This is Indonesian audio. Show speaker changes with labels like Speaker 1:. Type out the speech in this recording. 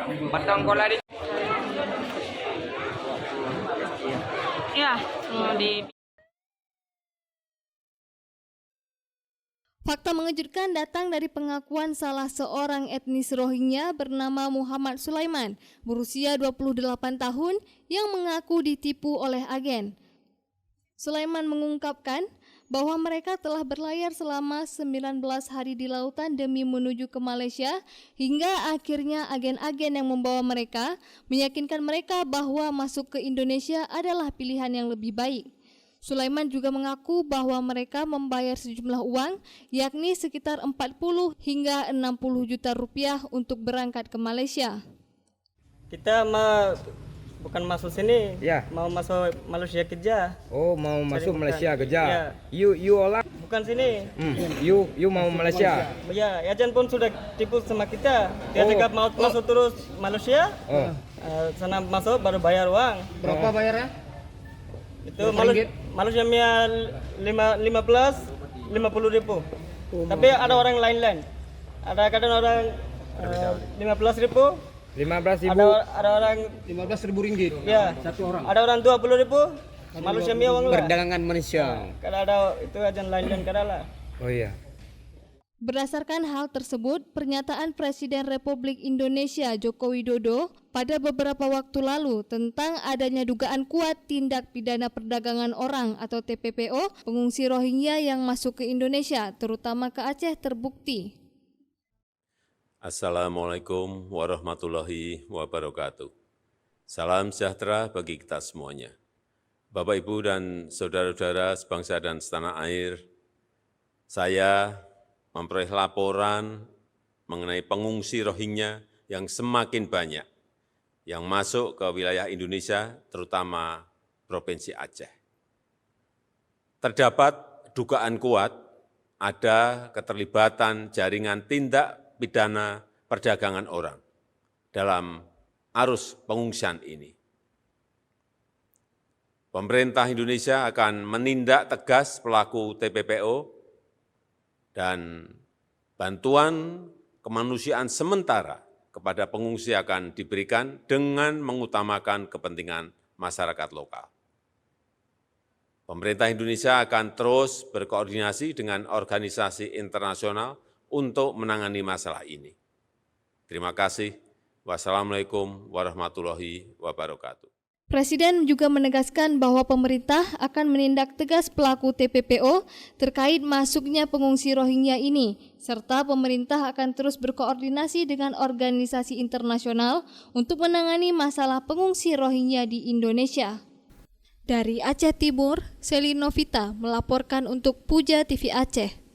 Speaker 1: Batang kola di.
Speaker 2: Ya, di
Speaker 3: Fakta mengejutkan datang dari pengakuan salah seorang etnis Rohingya bernama Muhammad Sulaiman, berusia 28 tahun, yang mengaku ditipu oleh agen. Sulaiman mengungkapkan bahwa mereka telah berlayar selama 19 hari di lautan demi menuju ke Malaysia, hingga akhirnya agen-agen yang membawa mereka meyakinkan mereka bahwa masuk ke Indonesia adalah pilihan yang lebih baik. Sulaiman juga mengaku bahwa mereka membayar sejumlah uang, yakni sekitar 40 hingga 60 juta rupiah untuk berangkat ke Malaysia.
Speaker 4: Kita bukan masuk sini, mau masuk Malaysia kerja.
Speaker 1: Oh, mau masuk Malaysia kerja.
Speaker 4: Ya.
Speaker 1: You orang?
Speaker 4: Bukan sini.
Speaker 1: You mau Malaysia?
Speaker 4: Ya, agen pun sudah tipu sama kita. Dia cakap mau masuk terus Malaysia. Sana masuk baru bayar uang.
Speaker 5: Berapa bayarnya?
Speaker 4: Itu Malaysia 50 ribu. Tapi ada orang lain-lain. Ada kadang orang 15 ribu.
Speaker 1: 15.000.
Speaker 4: Ada orang
Speaker 5: 15.000 ringgit.
Speaker 4: ya.
Speaker 5: Satu orang.
Speaker 4: Ada orang 20 ribu. Malaysia uang lah.
Speaker 1: Perdagangan manusia.
Speaker 4: Kadang ada itu agen lain-lain kadang lah.
Speaker 1: Oh iya.
Speaker 3: Berdasarkan hal tersebut, pernyataan Presiden Republik Indonesia Joko Widodo pada beberapa waktu lalu tentang adanya dugaan kuat tindak pidana perdagangan orang atau TPPO pengungsi Rohingya yang masuk ke Indonesia, terutama ke Aceh, terbukti.
Speaker 6: Assalamualaikum warahmatullahi wabarakatuh. Salam sejahtera bagi kita semuanya. Bapak, Ibu, dan saudara-saudara sebangsa dan setanah air, saya memperoleh laporan mengenai pengungsi Rohingya yang semakin banyak yang masuk ke wilayah Indonesia, terutama Provinsi Aceh. Terdapat dugaan kuat ada keterlibatan jaringan tindak pidana perdagangan orang dalam arus pengungsian ini. Pemerintah Indonesia akan menindak tegas pelaku TPPO dan bantuan kemanusiaan sementara kepada pengungsi akan diberikan dengan mengutamakan kepentingan masyarakat lokal. Pemerintah Indonesia akan terus berkoordinasi dengan organisasi internasional untuk menangani masalah ini. Terima kasih. Wassalamualaikum warahmatullahi wabarakatuh.
Speaker 3: Presiden juga menegaskan bahwa pemerintah akan menindak tegas pelaku TPPO terkait masuknya pengungsi Rohingya ini, serta pemerintah akan terus berkoordinasi dengan organisasi internasional untuk menangani masalah pengungsi Rohingya di Indonesia. Dari Aceh Timur, Selin Novita melaporkan untuk Puja TV Aceh.